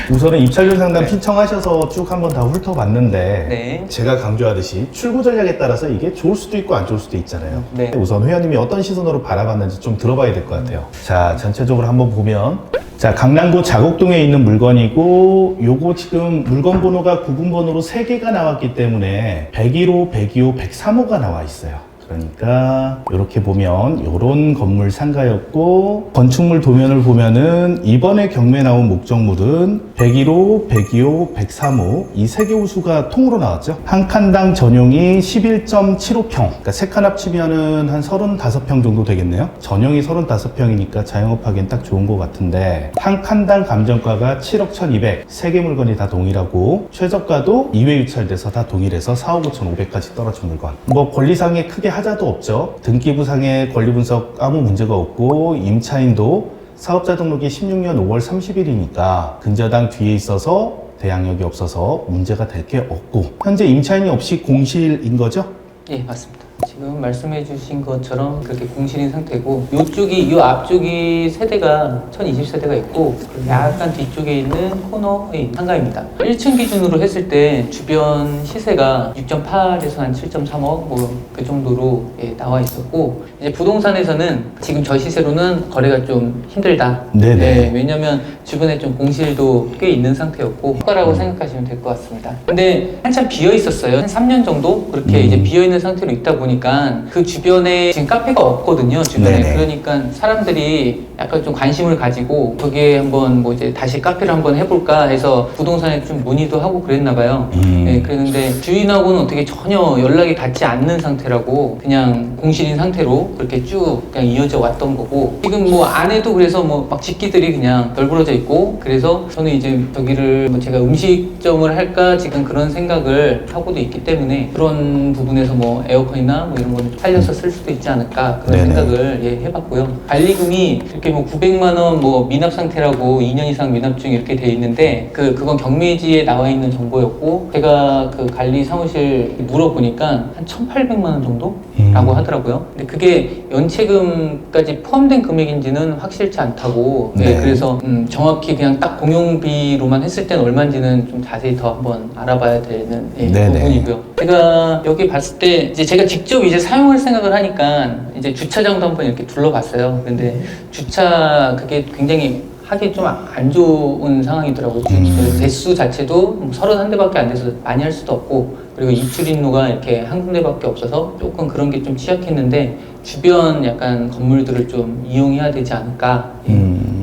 우선은 입찰률 상담 네. 신청하셔서 쭉 한번 다 훑어봤는데 네. 제가 강조하듯이 출구 전략에 따라서 이게 좋을 수도 있고 안 좋을 수도 있잖아요. 네. 우선 회원님이 어떤 시선으로 바라봤는지 좀 들어봐야 될 것 같아요. 자, 전체적으로 한번 보면 자, 강남구 자곡동에 있는 물건이고 요거 지금 물건 번호가 구분 번호로 3개가 나왔기 때문에 101호, 102호, 103호가 나와 있어요. 그러니까 이렇게 보면 이런 건물 상가였고 건축물 도면을 보면은 이번에 경매에 나온 목적물은 101호, 102호, 103호 이 3개 호수가 통으로 나왔죠. 한 칸당 전용이 11.75평 그러니까 3칸 합치면은 한 35평 정도 되겠네요. 전용이 35평이니까 자영업하기엔 딱 좋은 것 같은데 한 칸당 감정가가 7억 1200 3개 물건이 다 동일하고 최저가도 2회 유찰돼서 다 동일해서 4억 5,500까지 떨어진 물건 뭐 권리상에 크게 하자도 없죠. 등기부상의 권리분석 아무 문제가 없고 임차인도 사업자 등록이 16년 5월 30일이니까 근저당 뒤에 있어서 대항력이 없어서 문제가 될 게 없고 현재 임차인이 없이 공실인 거죠? 예, 맞습니다. 지금 말씀해 주신 것처럼 그렇게 공실인 상태고 이 앞쪽이 세대가 1020세대가 있고 약간 뒤쪽에 있는 코너의 상가입니다. 1층 기준으로 했을 때 주변 시세가 6.8에서 한 7.3억 뭐 그 정도로 나와 있었고 이제 부동산에서는 지금 저 시세로는 거래가 좀 힘들다. 네네. 네, 왜냐면 주변에 좀 공실도 꽤 있는 상태였고 효과라고 생각하시면 될 것 같습니다. 근데 한참 비어 있었어요. 한 3년 정도 그렇게 이제 비어 있는 상태로 있다 보니까 그 주변에 지금 카페가 없거든요. 주변에. 네네. 그러니까 사람들이 약간 좀 관심을 가지고 거기에 한번 뭐 이제 다시 카페를 한번 해볼까 해서 부동산에 좀 문의도 하고 그랬나 봐요. 네, 그랬는데 주인하고는 어떻게 전혀 연락이 닿지 않는 상태라고 그냥 공실인 상태로 그렇게 쭉 그냥 이어져 왔던 거고 지금 뭐 안에도 그래서 뭐 막 집기들이 그냥 널브러져 있고 그래서 저는 이제 저기를 뭐 제가 음식점을 할까 지금 그런 생각을 하고도 있기 때문에 그런 부분에서 뭐 에어컨이나 뭐 이런 걸 살려서 쓸 수도 있지 않을까 그런 네네. 생각을 해봤고요. 관리금이 이렇게 뭐 900만 원 뭐 미납 상태라고 2년 이상 미납 중 이렇게 돼 있는데 그건 경매지에 나와 있는 정보였고 제가 그 관리 사무실 물어보니까 한 1,800만 원 정도라고 하더라고요. 근데 그게 연체금까지 포함된 금액인지는 확실치 않다고 네. 그래서 정확히 그냥 딱 공용비로만 했을 때는 얼마인지는 좀 자세히 더 한번 알아봐야 되는 네네. 부분이고요. 제가 여기 봤을 때 이제 제가 직접 이제 사용할 생각을 하니까 이제 주차장도 한번 이렇게 둘러봤어요. 근데 주차 그게 굉장히 하기 좀 안 좋은 상황이더라고요. 그 대수 자체도 31대밖에 안 돼서 많이 할 수도 없고 그리고 입출입로가 이렇게 한 군데밖에 없어서 조금 그런 게 좀 취약했는데 주변 약간 건물들을 좀 이용해야 되지 않을까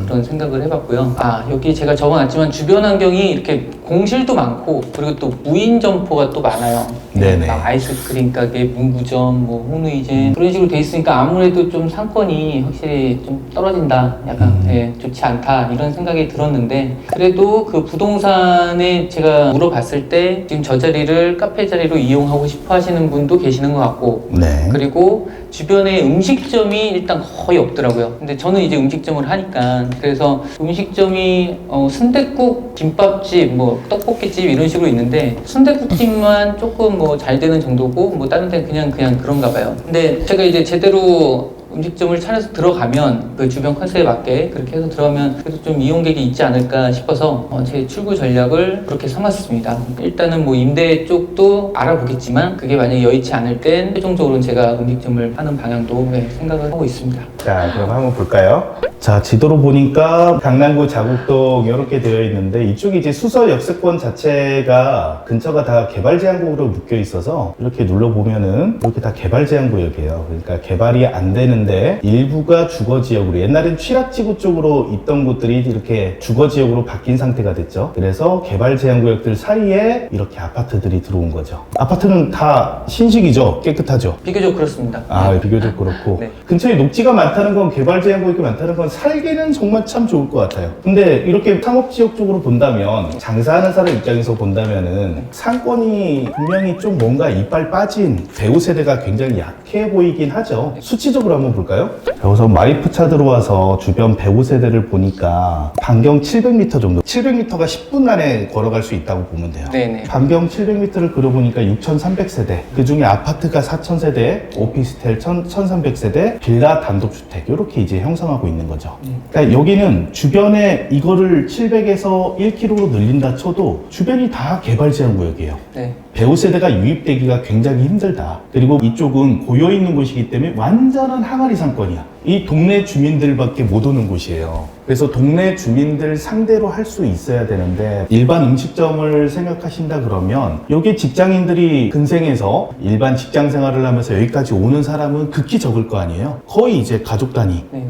그런 생각을 해봤고요. 여기 제가 적어놨지만 주변 환경이 이렇게 공실도 많고 그리고 또 무인 점포가 또 많아요. 네네. 아이스크림 가게, 문구점, 뭐 홍루이젠 그런 식으로 돼 있으니까 아무래도 좀 상권이 확실히 좀 떨어진다. 약간 좋지 않다 이런 생각이 들었는데 그래도 그 부동산에 제가 물어봤을 때 지금 저 자리를 카페 자리로 이용하고 싶어 하시는 분도 계시는 것 같고 네. 그리고 주변에 음식점이 일단 거의 없더라고요. 근데 저는 이제 음식점을 하니까 그래서 음식점이 순댓국, 김밥집, 뭐 떡볶이집 이런 식으로 있는데 순댓국집만 조금 뭐 잘 되는 정도고 뭐 다른 데는 그냥 그런가 봐요. 근데 제가 이제 제대로 음식점을 차려서 들어가면 그 주변 컨셉에 맞게 그렇게 해서 들어가면 그래도 좀 이용객이 있지 않을까 싶어서 제 출구 전략을 그렇게 삼았습니다. 일단은 뭐 임대 쪽도 알아보겠지만 그게 만약에 여의치 않을 땐 최종적으로는 제가 음식점을 하는 방향도 생각을 하고 있습니다. 자, 그럼 한번 볼까요? 자, 지도로 보니까 강남구 자곡동 이렇게 되어 있는데 이쪽이 이제 수서 역세권 자체가 근처가 다 개발 제한구역으로 묶여 있어서 이렇게 눌러보면은 이렇게 다 개발 제한구역이에요. 그러니까 개발이 안 되는데 일부가 주거지역으로 옛날엔 취락지구 쪽으로 있던 곳들이 이렇게 주거지역으로 바뀐 상태가 됐죠. 그래서 개발 제한구역들 사이에 이렇게 아파트들이 들어온 거죠. 아파트는 다 신식이죠? 깨끗하죠? 비교적 그렇습니다. 비교적 그렇고 네. 근처에 녹지가 많다는 건 개발 제한구역이 많다는 건 살기는 정말 참 좋을 것 같아요. 근데 이렇게 상업지역 쪽으로 본다면 장사하는 사람 입장에서 본다면은 상권이 분명히 좀 뭔가 이빨 빠진 배우 세대가 굉장히 약해 보이긴 하죠. 수치적으로 한번 볼까요? 자, 우선 마리프차 들어와서 주변 배우 세대를 보니까 반경 700m 정도 700m가 10분 안에 걸어갈 수 있다고 보면 돼요. 네네. 반경 700m를 그려보니까 6,300세대 그 중에 아파트가 4,000세대 오피스텔 1,300세대 빌라 단독주택 이렇게 이제 형성하고 있는 거죠. 거죠. 그러니까 여기는 주변에 이거를 700에서 1km로 늘린다 쳐도 주변이 다 개발 제한 구역이에요. 네. 배우 세대가 유입되기가 굉장히 힘들다. 그리고 이쪽은 고여있는 곳이기 때문에 완전한 항아리 상권이야. 이 동네 주민들밖에 못 오는 곳이에요. 그래서 동네 주민들 상대로 할 수 있어야 되는데 일반 음식점을 생각하신다 그러면 여기 직장인들이 근생해서 일반 직장 생활을 하면서 여기까지 오는 사람은 극히 적을 거 아니에요. 거의 이제 가족 단위 네.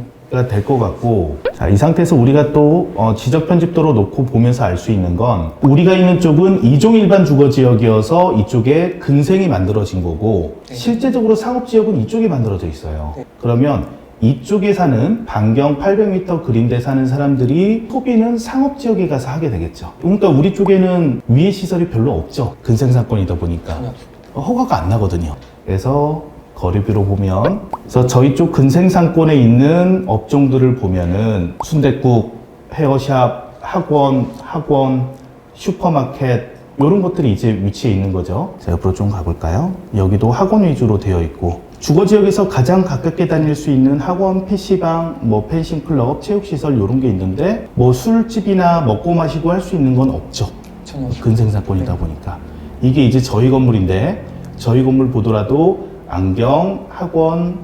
될 것 같고, 자, 이 상태에서 우리가 또 지적 편집도로 놓고 보면서 알 수 있는 건 우리가 있는 쪽은 2종 일반 주거지역이어서 이쪽에 근생이 만들어진 거고 네. 실제적으로 상업지역은 이쪽에 만들어져 있어요. 네. 그러면 이쪽에 사는 반경 800m 그린데 사는 사람들이 소비는 상업지역에 가서 하게 되겠죠. 그러니까 우리 쪽에는 위해 시설이 별로 없죠. 근생상권이다 보니까 전혀 없습니다. 허가가 안 나거든요. 그래서 거리비로 보면, 그래서 저희 쪽 근생상권에 있는 업종들을 보면은 순댓국, 헤어샵, 학원, 슈퍼마켓 이런 것들이 이제 위치해 있는 거죠. 자, 옆으로 좀 가볼까요? 여기도 학원 위주로 되어 있고 주거지역에서 가장 가깝게 다닐 수 있는 학원, PC방, 뭐 펜싱클럽, 체육시설 이런 게 있는데 뭐 술집이나 먹고 마시고 할 수 있는 건 없죠. 전혀 없습니다. 근생상권이다 보니까. 이게 이제 저희 건물인데 저희 건물 보더라도 안경, 학원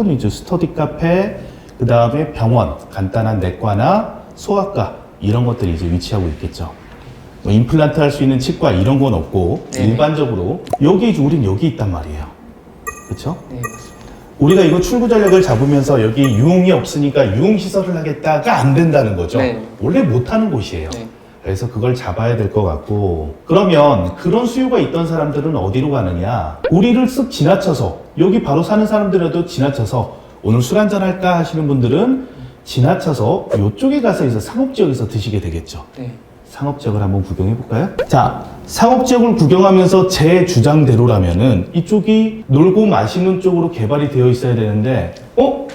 위주 스터디 카페, 그 다음에 병원, 간단한 내과나 소아과 이런 것들이 이제 위치하고 있겠죠. 뭐 임플란트 할 수 있는 치과 이런 건 없고 네네. 일반적으로 여기 우린 여기 있단 말이에요. 그렇죠? 네, 맞습니다. 우리가 이거 출구 전략을 잡으면서 여기 유흥이 없으니까 유흥시설을 하겠다가 안 된다는 거죠. 네. 원래 못하는 곳이에요. 네. 그래서 그걸 잡아야 될 것 같고, 그러면 그런 수요가 있던 사람들은 어디로 가느냐? 우리를 쓱 지나쳐서 여기 바로 사는 사람들에도 지나쳐서 오늘 술 한잔 할까 하시는 분들은 지나쳐서 이쪽에 가서 이제 상업지역에서 드시게 되겠죠. 네. 상업지역을 한번 구경해 볼까요? 자, 상업지역을 구경하면서 제 주장대로라면은 이쪽이 놀고 마시는 쪽으로 개발이 되어 있어야 되는데,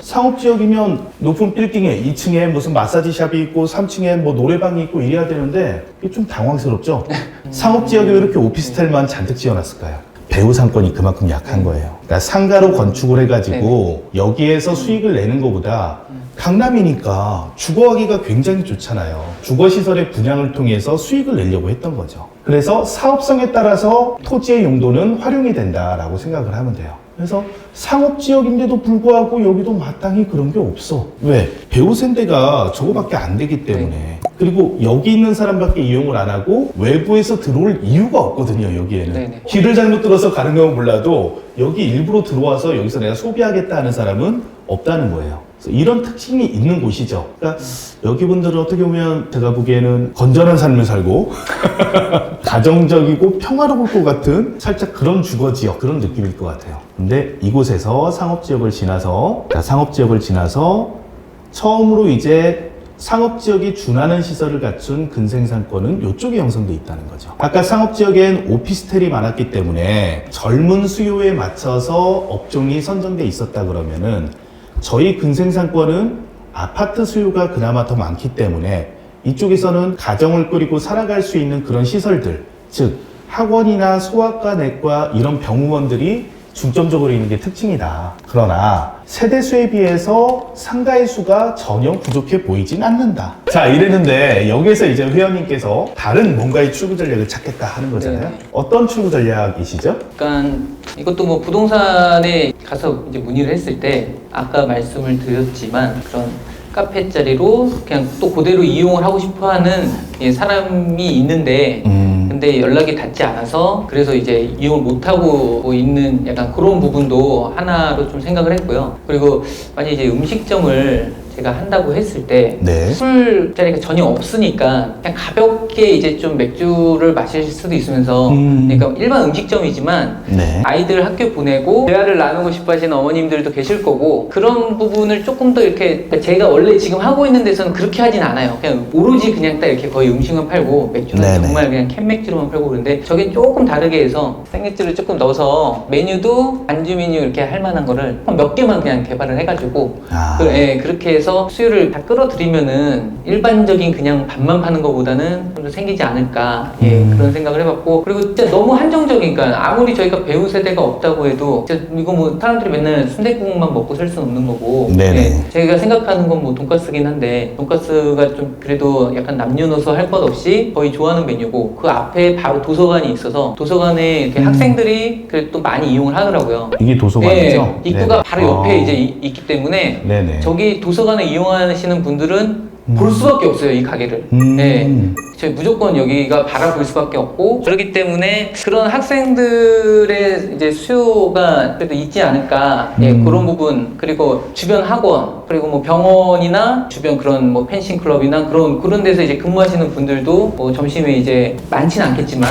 상업지역이면 높은 빌딩에 2층에 무슨 마사지샵이 있고 3층에 뭐 노래방이 있고 이래야 되는데 이게 좀 당황스럽죠? 상업지역에 왜 이렇게 오피스텔만 잔뜩 지어놨을까요? 배우 상권이 그만큼 약한 거예요. 그러니까 상가로 건축을 해가지고 여기에서 수익을 내는 것보다 강남이니까 주거하기가 굉장히 좋잖아요. 주거시설의 분양을 통해서 수익을 내려고 했던 거죠. 그래서 사업성에 따라서 토지의 용도는 활용이 된다라고 생각을 하면 돼요. 그래서 상업지역인데도 불구하고 여기도 마땅히 그런 게 없어. 왜? 배우 세대가 저거밖에 안 되기 때문에. 그리고 여기 있는 사람밖에 이용을 안 하고 외부에서 들어올 이유가 없거든요, 여기에는. 네네. 길을 잘못 들어서 가는 건 몰라도 여기 일부러 들어와서 여기서 내가 소비하겠다 하는 사람은 없다는 거예요. 그래서 이런 특징이 있는 곳이죠. 그러니까 여기 분들은 어떻게 보면 제가 보기에는 건전한 삶을 살고 가정적이고 평화로울 것 같은 살짝 그런 주거지역, 그런 느낌일 것 같아요. 근데 이곳에서 상업지역을 지나서 처음으로 이제 상업지역이 준하는 시설을 갖춘 근생상권은 이쪽에 형성돼 있다는 거죠. 아까 상업지역엔 오피스텔이 많았기 때문에 젊은 수요에 맞춰서 업종이 선정돼 있었다 그러면은 저희 근생상권은 아파트 수요가 그나마 더 많기 때문에 이쪽에서는 가정을 꾸리고 살아갈 수 있는 그런 시설들, 즉 학원이나 소아과, 내과 이런 병원들이 중점적으로 있는 게 특징이다. 그러나 세대수에 비해서 상가의 수가 전혀 부족해 보이진 않는다. 자, 이랬는데 여기서 이제 회원님께서 다른 뭔가의 출구 전략을 찾겠다 하는 거잖아요. 네네. 어떤 출구 전략이시죠? 그러니까 이것도 뭐 부동산에 가서 이제 문의를 했을 때 아까 말씀을 드렸지만 그런 카페 자리로 그냥 또 그대로 이용을 하고 싶어하는 사람이 있는데 근데 연락이 닿지 않아서 그래서 이제 이용을 못하고 있는 약간 그런 부분도 하나로 좀 생각을 했고요. 그리고 만약에 이제 음식점을 제가 한다고 했을 때 네. 술자리가 전혀 없으니까 그냥 가볍게 이제 좀 맥주를 마실 수도 있으면서 그러니까 일반 음식점이지만 네. 아이들 학교 보내고 대화를 나누고 싶어 하시는 어머님들도 계실 거고 그런 부분을 조금 더 이렇게 그러니까 제가 원래 지금 하고 있는 데서는 그렇게 하진 않아요. 그냥 오로지 그냥 딱 이렇게 거의 음식만 팔고 맥주는 네네. 정말 그냥 캔맥주를 10kg만 팔고 그러는데 저긴 조금 다르게 해서 생맥주를 조금 넣어서 메뉴도 안주 메뉴 이렇게 할 만한 거를 몇 개만 그냥 개발을 해가지고 그렇게 해서 수요를 다 끌어들이면은 일반적인 그냥 밥만 파는 것보다는 좀 더 생기지 않을까 그런 생각을 해봤고 그리고 진짜 너무 한정적이니까 아무리 저희가 배우 세대가 없다고 해도 진짜 이거 뭐 사람들이 맨날 순댓국만 먹고 살 수는 없는 거고 제가 생각하는 건 뭐 돈가스긴 한데 돈가스가 좀 그래도 약간 남녀노소 할 것 없이 거의 좋아하는 메뉴고 그 앞에 바로 도서관이 있어서 도서관에 이렇게 학생들이 그래도 또 많이 이용을 하더라고요. 이게 도서관이죠? 입구가 바로 옆에 이제 있기 때문에 저기 도서관을 이용하시는 분들은 볼 수밖에 없어요, 이 가게를. 저희 무조건 여기가 바라볼 수밖에 없고 그렇기 때문에 그런 학생들의 이제 수요가 그래도 있지 않을까 그런 부분 그리고 주변 학원 그리고 뭐 병원이나 주변 그런 뭐 펜싱 클럽이나 그런 데서 이제 근무하시는 분들도 뭐 점심에 이제 많지는 않겠지만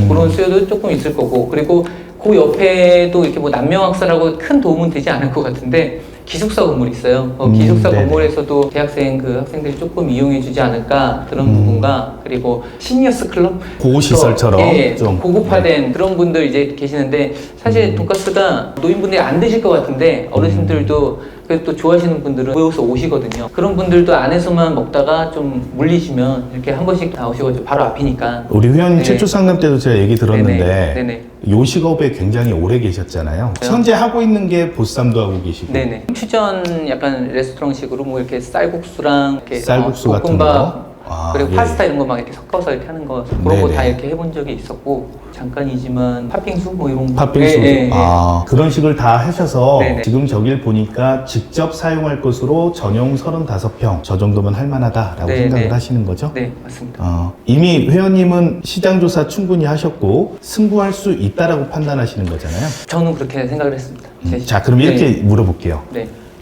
그런 수요도 조금 있을 거고 그리고 그 옆에도 이렇게 뭐 남녀학사라고 큰 도움은 되지 않을 것 같은데 기숙사 건물이 있어요. 기숙사 건물에서도 대학생 그 학생들이 조금 이용해주지 않을까 그런 부분과 그리고 시니어스 클럽 고시설처럼 좀 고급화된 그런 분들 이제 계시는데 사실 돈가스가 노인분들이 안 드실 것 같은데 어르신들도 그래도 또 좋아하시는 분들은 모여서 오시거든요. 그런 분들도 안에서만 먹다가 좀 물리시면 이렇게 한 번씩 나오시고 바로 앞이니까. 우리 회원님 최초 상담 때도 제가 얘기 들었는데 요식업에 굉장히 오래 계셨잖아요. 현재 하고 있는 게 보쌈도 하고 계시고 퓨전 약간 레스토랑식으로 뭐 이렇게 쌀국수랑 이렇게 쌀국수 같은 거 그리고 파스타 이런 거 막 이렇게 섞어서 이렇게 하는 거 그런 거 다 이렇게 해본 적이 있었고 잠깐이지만 팥빙수 뭐 이런 거 팥빙수 그런 식을 다 하셔서 지금 저길 보니까 직접 사용할 것으로 전용 35평 저 정도면 할 만하다라고 생각을 하시는 거죠? 네 맞습니다. 이미 회원님은 시장조사 충분히 하셨고 승부할 수 있다라고 판단하시는 거잖아요? 저는 그렇게 생각을 했습니다. 자 그럼 이렇게 물어볼게요.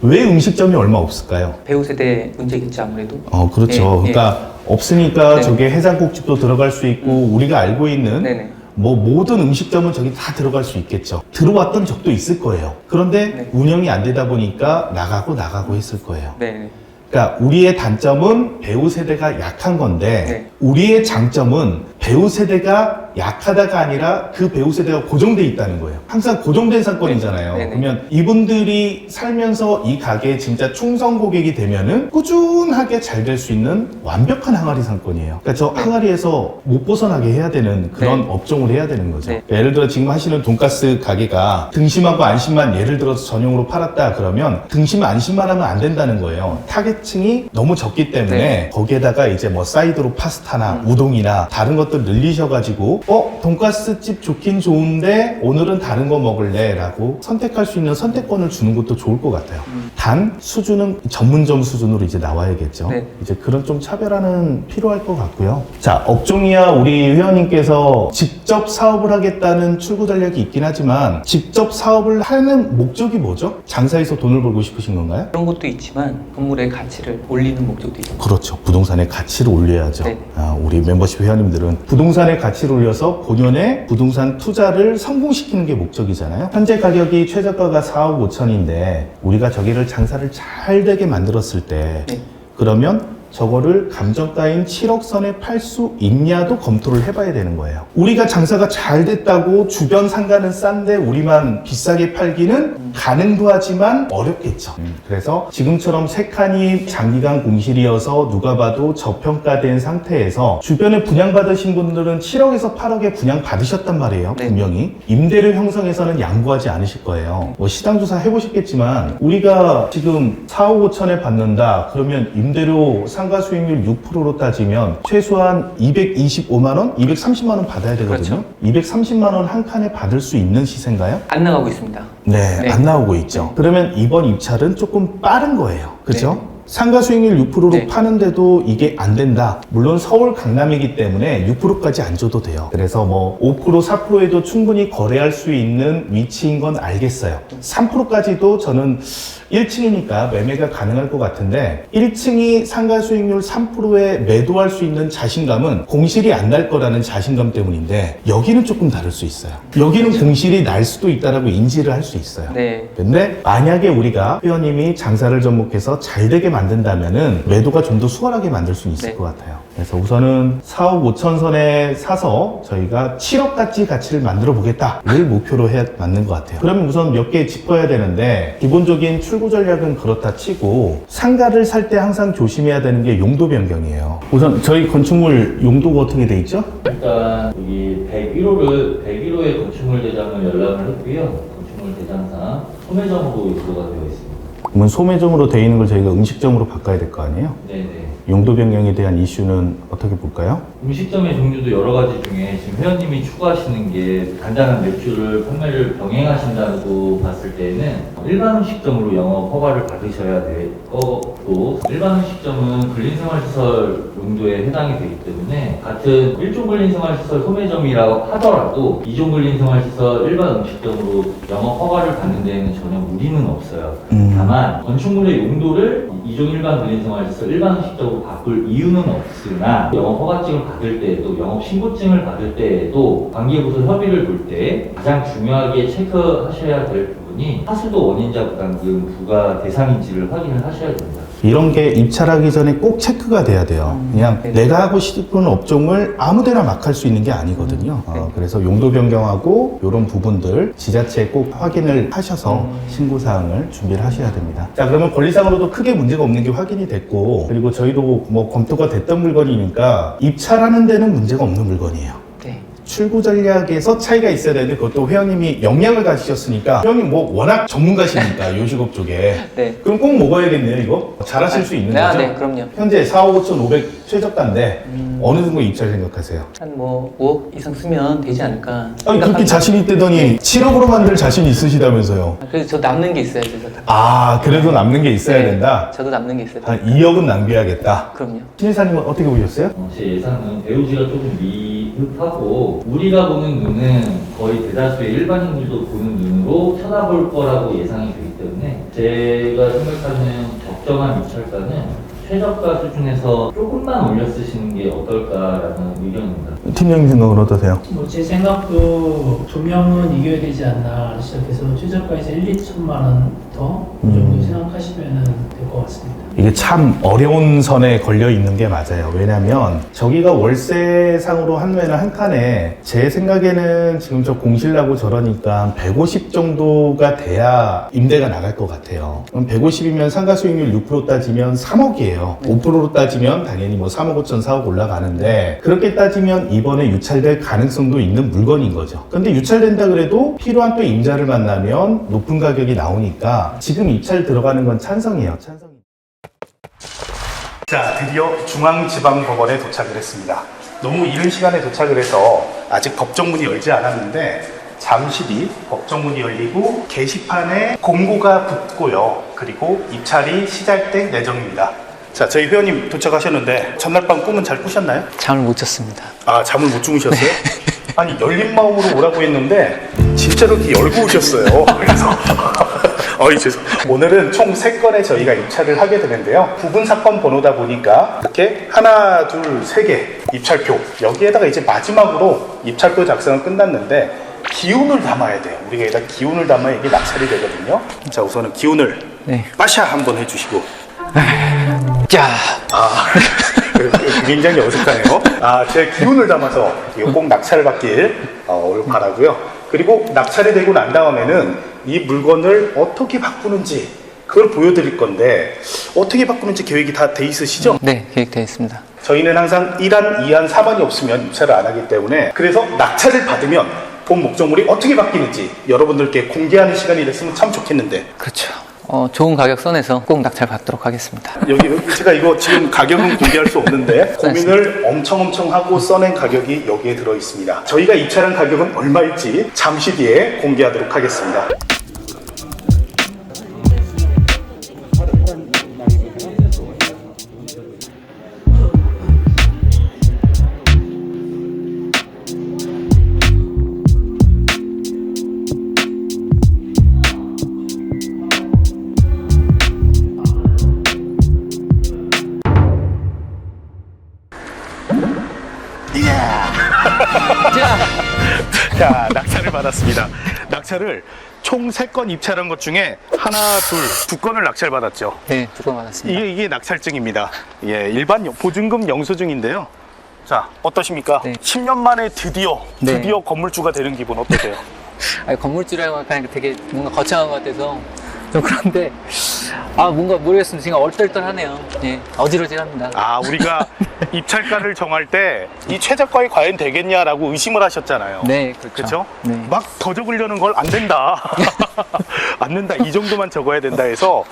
왜 음식점이 얼마 없을까요? 배우 세대 문제겠죠 아무래도. 그렇죠. 그러니까 없으니까 저게 해장국집도 들어갈 수 있고 우리가 알고 있는 뭐 모든 음식점은 저기 다 들어갈 수 있겠죠. 들어왔던 적도 있을 거예요. 그런데 운영이 안 되다 보니까 나가고 했을 거예요. 그러니까 우리의 단점은 배우 세대가 약한 건데 우리의 장점은 배우 세대가 약하다가 아니라 그 배우 세대가 고정돼 있다는 거예요. 항상 고정된 상권이잖아요. 그러면 이분들이 살면서 이 가게에 진짜 충성 고객이 되면은 꾸준하게 잘 될 수 있는 완벽한 항아리 상권이에요. 그러니까 저 항아리에서 못 벗어나게 해야 되는 그런 업종을 해야 되는 거죠. 그러니까 예를 들어 지금 하시는 돈가스 가게가 등심하고 안심만 예를 들어서 전용으로 팔았다 그러면 등심 안심만 하면 안 된다는 거예요. 타겟층이 너무 적기 때문에 거기에다가 이제 뭐 사이드로 파스타나 우동이나 다른 것들 늘리셔가지고 돈가스 집 좋긴 좋은데 오늘은 다른 거 먹을래 라고 선택할 수 있는 선택권을 주는 것도 좋을 것 같아요. 단 수준은 전문점 수준으로 이제 나와야겠죠. 이제 그런 좀 차별화는 필요할 것 같고요. 자, 업종이야 우리 회원님께서 직접 사업을 하겠다는 출구 전략이 있긴 하지만 직접 사업을 하는 목적이 뭐죠? 장사해서 돈을 벌고 싶으신 건가요? 그런 것도 있지만 건물의 가치를 올리는 목적도 있죠. 그렇죠. 부동산의 가치를 올려야죠. 우리 멤버십 회원님들은 부동산의 가치를 올려서 본연의 부동산 투자를 성공시키는 게 목적이잖아요. 현재 가격이 최저가가 4억 5천인데 우리가 저기를 장사를 잘 되게 만들었을 때 그러면 저거를 감정가인 7억 선에 팔 수 있냐도 검토를 해봐야 되는 거예요. 우리가 장사가 잘 됐다고 주변 상가는 싼데 우리만 비싸게 팔기는 가능도 하지만 어렵겠죠. 그래서 지금처럼 3칸이 장기간 공실이어서 누가 봐도 저평가된 상태에서 주변에 분양받으신 분들은 7억에서 8억에 분양받으셨단 말이에요. 분명히. 임대료 형성에서는 양보하지 않으실 거예요. 뭐 시장조사 해보셨겠지만 우리가 지금 4억 5천에 받는다 그러면 임대료 상가 수익률 6%로 따지면 최소한 225만 원, 230만 원 받아야 되거든요. 230만 원 한 칸에 받을 수 있는 시세인가요? 안 나가고 있습니다. 안 나오고 있죠. 그러면 이번 입찰은 조금 빠른 거예요. 그죠? 상가 수익률 6%로 파는데도 이게 안 된다. 물론 서울 강남이기 때문에 6%까지 안 줘도 돼요. 그래서 뭐 5% 4%에도 충분히 거래할 수 있는 위치인 건 알겠어요. 3%까지도 저는 1층이니까 매매가 가능할 것 같은데 1층이 상가 수익률 3%에 매도할 수 있는 자신감은 공실이 안 날 거라는 자신감 때문인데 여기는 조금 다를 수 있어요. 여기는 공실이 날 수도 있다라고 인지를 할 수 있어요. 근데 만약에 우리가 회원님이 장사를 접목해서 잘 되게 만든다면은 매도가 좀 더 수월하게 만들 수 있을 것 같아요. 그래서 우선은 4억 5천 선에 사서 저희가 7억까지 가치를 만들어 보겠다를 목표로 해야 맞는 것 같아요. 그러면 우선 몇 개 짚어야 되는데, 기본적인 출고 전략은 그렇다 치고 상가를 살 때 항상 조심해야 되는 게 용도 변경이에요. 우선 저희 건축물 용도가 어떻게 돼 있죠? 일단 여기 101호의 건축물 대장을 열람을 했고요. 건축물 대장상 소매점으로 입고가 되어 있습니다. 그러면 소매점으로 되어 있는 걸 저희가 음식점으로 바꿔야 될 거 아니에요? 네네. 용도 변경에 대한 이슈는 어떻게 볼까요? 음식점의 종류도 여러 가지 중에 지금 회원님이 추구하시는 게 간단한 매출을 판매를 병행하신다고 봤을 때는 일반 음식점으로 영업 허가를 받으셔야 될 거고, 일반 음식점은 근린생활시설 용도에 해당이 되기 때문에 같은 1종 근린생활시설 소매점이라고 하더라도 2종 근린생활시설 일반 음식점으로 영업 허가를 받는 데에는 전혀 무리는 없어요. 다만 건축물의 용도를 2종 일반 근린생활시설 일반 음식점으로 바꿀 이유는 없으나 영업 허가증을 받을 때에도 영업 신고증을 받을 때에도 관계부서 협의를 볼 때 가장 중요하게 체크하셔야 될 부분이 하수도 원인자 부담금 부과 대상인지를 확인을 하셔야 됩니다. 이런 게 입찰하기 전에 꼭 체크가 돼야 돼요. 그냥 네. 내가 하고 싶은 업종을 아무데나 막 할 수 있는 게 아니거든요. 그래서 용도 변경하고 이런 부분들 지자체에 꼭 확인을 하셔서 신고사항을 준비를 하셔야 됩니다. 자, 그러면 권리상으로도 크게 문제가 없는 게 확인이 됐고, 그리고 저희도 뭐 검토가 됐던 물건이니까 입찰하는 데는 문제가 없는 물건이에요. 네. 출고 전략에서 차이가 있어야 되는데, 그것도 회원님이 역량을 가지셨으니까, 회원님 뭐 워낙 전문가시니까 요식업 쪽에. 네. 그럼 꼭 먹어야겠네요, 이거? 잘하실 수 있는 거죠? 네, 그럼요. 현재 4억 5,500 최저가인데 어느 정도 입찰 생각하세요? 한 뭐 5억 이상 쓰면 되지 않을까. 아니 그렇게 생각합니다. 자신 있다더니 7억으로 만들 자신 있으시다면서요? 그래서 저 남는 게 있어야죠. 저도. 아, 그래도 남는 게 있어야 네, 된다? 저도 남는 게 있어요. 한 2억은 낭비하겠다. 그럼요. 신일사님은 어떻게 보셨어요? 제 예상은 배우지가 조금 미흡하고, 우리가 보는 눈은 거의 대다수의 일반인들도 보는 눈으로 쳐다볼 거라고 예상이 되기 때문에 제가 생각하는 적정한 입찰가는 최저가 수준에서 조금만 올려 쓰시는 게 어떨까라는 의견입니다. 팀장님 생각은 어떠세요? 뭐 제 생각도 조명은 이겨야 되지 않나 시작해서 최저가에서 1-2천만 원 더 그 정도 생각하시면 될 것 같습니다. 이게 참 어려운 선에 걸려 있는 게 맞아요. 왜냐면 저기가 월세상으로 한면은 한 칸에 제 생각에는 지금 저 공실나고 저러니까 150 정도가 돼야 임대가 나갈 것 같아요. 그럼 150이면 상가 수익률 6% 따지면 3억이에요. 5%로 따지면 당연히 뭐 3억 5천 4억 올라가는데, 그렇게 따지면 이번에 유찰될 가능성도 있는 물건인 거죠. 근데 유찰된다 그래도 필요한 또 임자를 만나면 높은 가격이 나오니까 지금 입찰 들어가는 건 찬성이에요. 찬성. 자, 드디어 중앙지방법원에 도착을 했습니다. 너무 이른 시간에 도착을 해서 아직 법정문이 열지 않았는데 잠시 뒤 법정문이 열리고 게시판에 공고가 붙고요. 그리고 입찰이 시작될 예정입니다. 자, 저희 회원님 도착하셨는데 첫날 밤 꿈은 잘 꾸셨나요? 잠을 못 잤습니다. 아, 잠을 못 주무셨어요? 아니, 열린 마음으로 오라고 했는데 진짜로 이렇게 열고 오셨어요. 그래서 오늘은 총 3건에 저희가 입찰을 하게 되는데요. 구분 사건 번호다 보니까 이렇게 하나, 둘, 3개 입찰표, 여기에다가 이제 마지막으로 입찰표 작성은 끝났는데 기운을 담아야 돼요. 우리가 여기다 기운을 담아야 이게 낙찰이 되거든요. 자, 우선은 기운을 네. 빠샤 한번 해주시고. 자, 굉장히 어색하네요. 제 기운을 담아서 이거 꼭 낙찰을 받길 바라고요. 그리고 낙찰이 되고 난 다음에는 이 물건을 어떻게 바꾸는지 그걸 보여드릴 건데, 어떻게 바꾸는지 계획이 다 돼 있으시죠? 네, 계획되어 있습니다. 저희는 항상 1안, 2안, 3안이 없으면 입찰을 안 하기 때문에, 그래서 낙찰을 받으면 본 목적물이 어떻게 바뀌는지 여러분들께 공개하는 시간이 됐으면 참 좋겠는데. 그렇죠. 좋은 가격 선에서 꼭 낙찰 받도록 하겠습니다. 여기 제가 이거 지금 가격은 공개할 수 없는데 고민을 엄청 하고 써낸 가격이 여기에 들어 있습니다. 저희가 입찰한 가격은 얼마일지 잠시 뒤에 공개하도록 하겠습니다. 자, 낙찰을 받았습니다. 낙찰을 총 3건 입찰한 것 중에 하나, 둘, 2건을 낙찰받았죠. 네, 두 건 받았습니다. 이게 낙찰증입니다. 예, 일반 보증금 영수증인데요. 자, 어떠십니까? 네. 10년 만에 드디어 네. 건물주가 되는 기분 어떠세요? 아니, 건물주라고 하니까 되게 뭔가 거창한 것 같아서 좀 그런데 뭔가 모르겠습니다. 지금 얼떨떨하네요. 예, 어지러지합니다. 우리가 입찰가를 정할 때 이 최저가에 과연 되겠냐라고 의심을 하셨잖아요. 네, 그렇죠. 그렇죠? 네. 막 더 적으려는 걸 안 된다. 안 된다. 이 정도만 적어야 된다 해서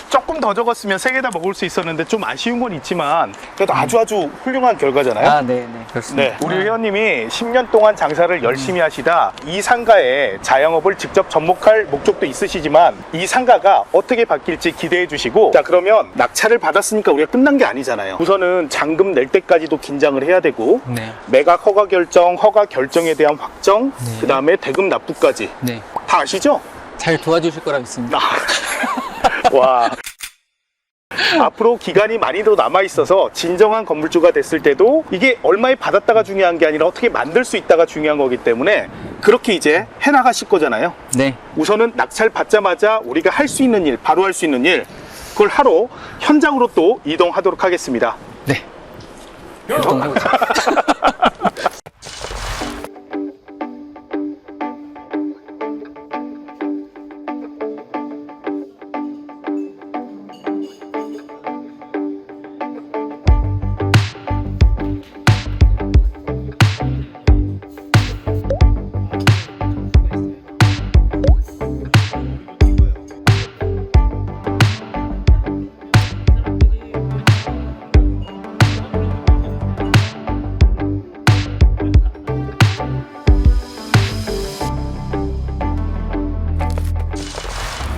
조금 더 적었으면 3개 다 먹을 수 있었는데 좀 아쉬운 건 있지만 그래도 아주 훌륭한 결과잖아요. 네, 그렇습니다. 네, 우리 회원님이 10년 동안 장사를 열심히 하시다 이 상가에 자영업을 직접 접목할 목적도 있으시지만 이 상가가 어떻게 바뀔지 기대해 주시고, 자, 그러면 낙찰을 받았으니까 우리가 끝난 게 아니잖아요. 우선은 잔금 낼 때까지도 긴장을 해야 되고 네. 매각 허가 결정에 대한 확정, 네. 그 다음에 대금 납부까지 네. 다 아시죠? 잘 도와주실 거라 믿습니다. 와. 앞으로 기간이 많이 더 남아 있어서 진정한 건물주가 됐을 때도 이게 얼마에 받았다가 중요한 게 아니라 어떻게 만들 수 있다가 중요한 거기 때문에 그렇게 이제 해나가실 거잖아요. 네. 우선은 낙찰 받자마자 우리가 할 수 있는 일, 바로 할 수 있는 일, 그걸 하러 현장으로 또 이동하도록 하겠습니다. 네. 이동해보자.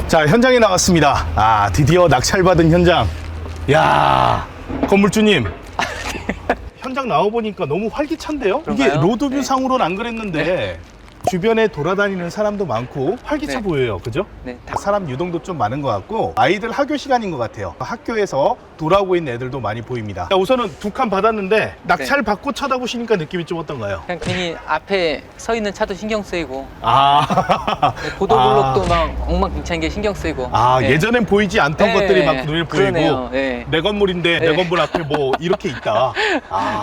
자, 현장에 나왔습니다. 드디어 낙찰받은 현장. 야, 건물주님. 현장 나와보니까 너무 활기찬데요? 이게 그런가요? 로드뷰 네. 상으로는 안 그랬는데 주변에 돌아다니는 사람도 많고 활기차 네. 보여요. 그죠? 네. 사람 유동도 좀 많은 것 같고 아이들 학교 시간인 것 같아요. 학교에서 돌아오고 있는 애들도 많이 보입니다. 자, 우선은 2칸 받았는데 낙찰 받고 쳐다보시니까 느낌이 좀 어떤가요? 그냥 괜히 앞에 서 있는 차도 신경 쓰이고 아. 보도블록도 막 엉망진창인 게 신경 쓰이고. 네. 예전엔 보이지 않던 네, 것들이 막 눈에 보이고 그러네요. 네. 내 건물인데 내 네. 건물 앞에 뭐 이렇게 있다.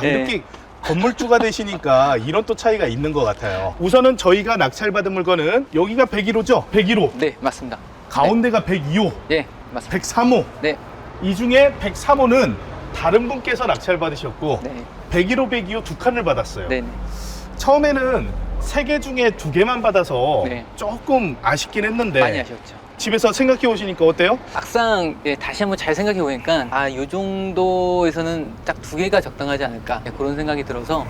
네. 이렇게 건물주가 되시니까 이런 또 차이가 있는 것 같아요. 우선은 저희가 낙찰받은 물건은 여기가 101호죠? 101호. 네, 맞습니다. 가운데가 102호, 네, 맞습니다. 103호. 네, 이 중에 103호는 다른 분께서 낙찰받으셨고 네, 101호, 102호 2칸을 받았어요. 네, 네. 처음에는 3개 중에 2개만 받아서 네. 조금 아쉽긴 했는데 많이 아쉬웠죠. 집에서 생각해 보시니까 어때요? 막상 다시 한번 잘 생각해 보니까 이 정도에서는 딱 2개가 적당하지 않을까 그런 생각이 들어서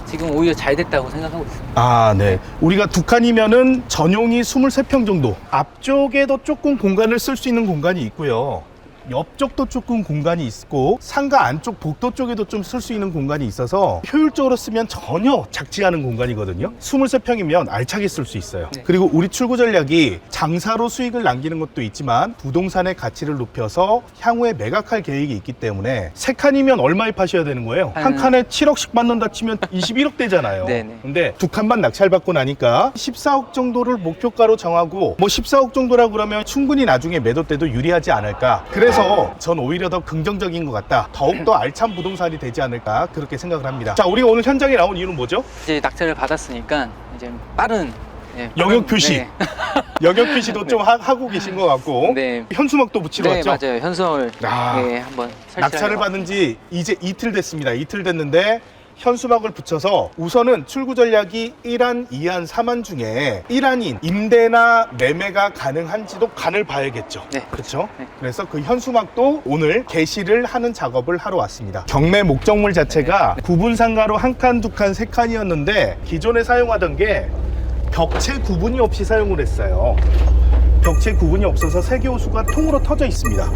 지금 오히려 잘 됐다고 생각하고 있습니다. 네. 우리가 2칸이면은 전용이 23평 정도. 앞쪽에도 조금 공간을 쓸 수 있는 공간이 있고요. 옆쪽도 조금 공간이 있고 상가 안쪽 복도 쪽에도 좀 쓸 수 있는 공간이 있어서 효율적으로 쓰면 전혀 작지 않은 공간이거든요. 23평이면 알차게 쓸 수 있어요. 네. 그리고 우리 출구 전략이 장사로 수익을 남기는 것도 있지만 부동산의 가치를 높여서 향후에 매각할 계획이 있기 때문에 3칸이면 얼마에 파셔야 되는 거예요? 한 칸에 7억씩 받는다 치면 21억 되잖아요. 네네. 근데 2칸만 낙찰받고 나니까 14억 정도를 목표가로 정하고 14억 정도라고 그러면 충분히 나중에 매도 때도 유리하지 않을까. 그래서 전 오히려 더 긍정적인 것 같다. 더욱더 알찬 부동산이 되지 않을까 그렇게 생각을 합니다. 자, 우리가 오늘 현장에 나온 이유는 뭐죠? 이제 낙찰을 받았으니까 이제 빠른 영역 표시. 네. 영역 표시도 좀 하고 계신 것 같고 네. 현수막도 붙이러 네, 왔죠? 맞아요. 현수막을 한번 설치를 낙찰을 하려고. 받은 지 이제 이틀 됐습니다. 이틀 됐는데 현수막을 붙여서 우선은 출구 전략이 1안, 2안, 3안 중에 1안인 임대나 매매가 가능한지도 간을 봐야겠죠. 네. 그렇죠? 네. 그래서 그 현수막도 오늘 게시를 하는 작업을 하러 왔습니다. 경매 목적물 자체가 구분 상가로 1칸, 2칸, 3칸이었는데 기존에 사용하던 게 벽체 구분이 없이 사용을 했어요. 벽체 구분이 없어서 세개 호수가 통으로 터져 있습니다.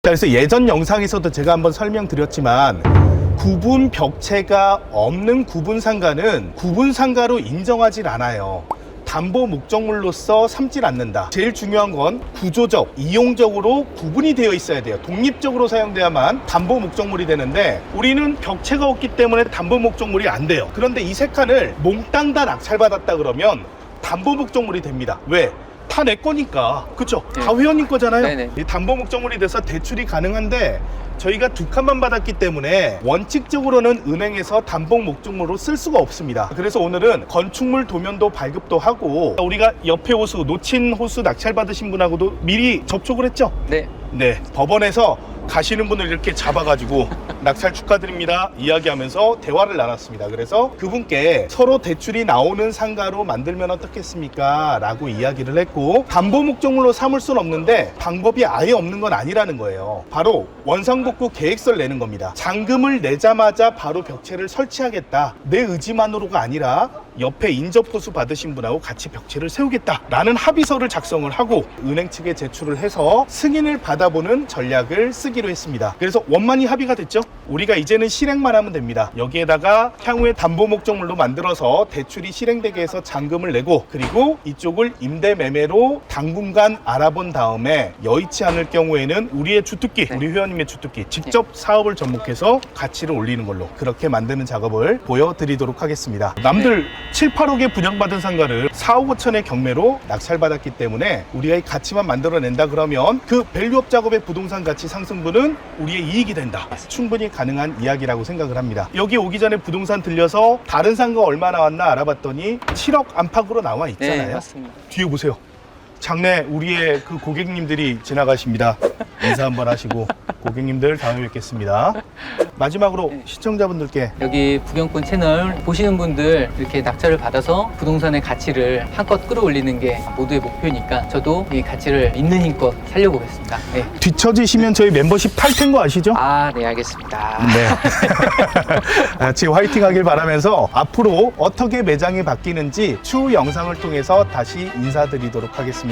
그래서 예전 영상에서도 제가 한번 설명드렸지만 구분 벽체가 없는 구분 상가는 구분 상가로 인정하지 않아요. 담보 목적물로서 삼질 않는다. 제일 중요한 건 구조적, 이용적으로 구분이 되어 있어야 돼요. 독립적으로 사용돼야만 담보 목적물이 되는데 우리는 벽체가 없기 때문에 담보 목적물이 안 돼요. 그런데 이 3칸을 몽땅 다 낙찰받았다 그러면 담보 목적물이 됩니다. 왜? 다 내 거니까. 그쵸? 네. 다 회원님 거잖아요. 네네. 이 담보 목적물이 돼서 대출이 가능한데 저희가 2칸만 받았기 때문에 원칙적으로는 은행에서 담보 목적물로 쓸 수가 없습니다. 그래서 오늘은 건축물 도면도 발급도 하고 우리가 옆에 호수, 놓친 호수 낙찰 받으신 분하고도 미리 접촉을 했죠? 네. 네, 법원에서 가시는 분을 이렇게 잡아가지고 낙찰 축하드립니다 이야기하면서 대화를 나눴습니다. 그래서 그분께 서로 대출이 나오는 상가로 만들면 어떻겠습니까? 라고 이야기를 했고, 담보 목적물로 삼을 수는 없는데 방법이 아예 없는 건 아니라는 거예요. 바로 원상복구 계획서를 내는 겁니다. 잔금을 내자마자 바로 벽체를 설치하겠다, 내 의지만으로가 아니라 옆에 인접호수 받으신 분하고 같이 벽체를 세우겠다 라는 합의서를 작성을 하고 은행 측에 제출을 해서 승인을 받아보는 전략을 쓰기로 했습니다. 그래서 원만히 합의가 됐죠. 우리가 이제는 실행만 하면 됩니다. 여기에다가 향후에 담보 목적물로 만들어서 대출이 실행되게 해서 잔금을 내고, 그리고 이쪽을 임대 매매로 당분간 알아본 다음에 여의치 않을 경우에는 우리의 주특기, 우리 회원님의 주특기 직접 사업을 접목해서 가치를 올리는 걸로 그렇게 만드는 작업을 보여드리도록 하겠습니다. 남들 7, 8억에 분양받은 상가를 4, 5천의 경매로 낙찰받았기 때문에 우리가 이 가치만 만들어낸다 그러면 그 밸류업 작업의 부동산 가치 상승분은 우리의 이익이 된다. 충분히 가능한 이야기라고 생각을 합니다. 여기 오기 전에 부동산 들려서 다른 상가 얼마 나왔나 알아봤더니 7억 안팎으로 나와 있잖아요. 네, 맞습니다. 뒤에 보세요. 장래 우리의 그 고객님들이 지나가십니다. 인사 한번 하시고 고객님들 다음에 뵙겠습니다. 마지막으로 시청자분들께 여기 부경꾼 채널 보시는 분들 이렇게 낙찰을 받아서 부동산의 가치를 한껏 끌어올리는 게 모두의 목표니까 저도 이 가치를 있는 힘껏 살려보겠습니다. 네. 뒤처지시면 저희 멤버십 탈텐 거 아시죠? 아, 네, 알겠습니다. 네. 같이 화이팅 하길 바라면서 앞으로 어떻게 매장이 바뀌는지 추후 영상을 통해서 다시 인사드리도록 하겠습니다.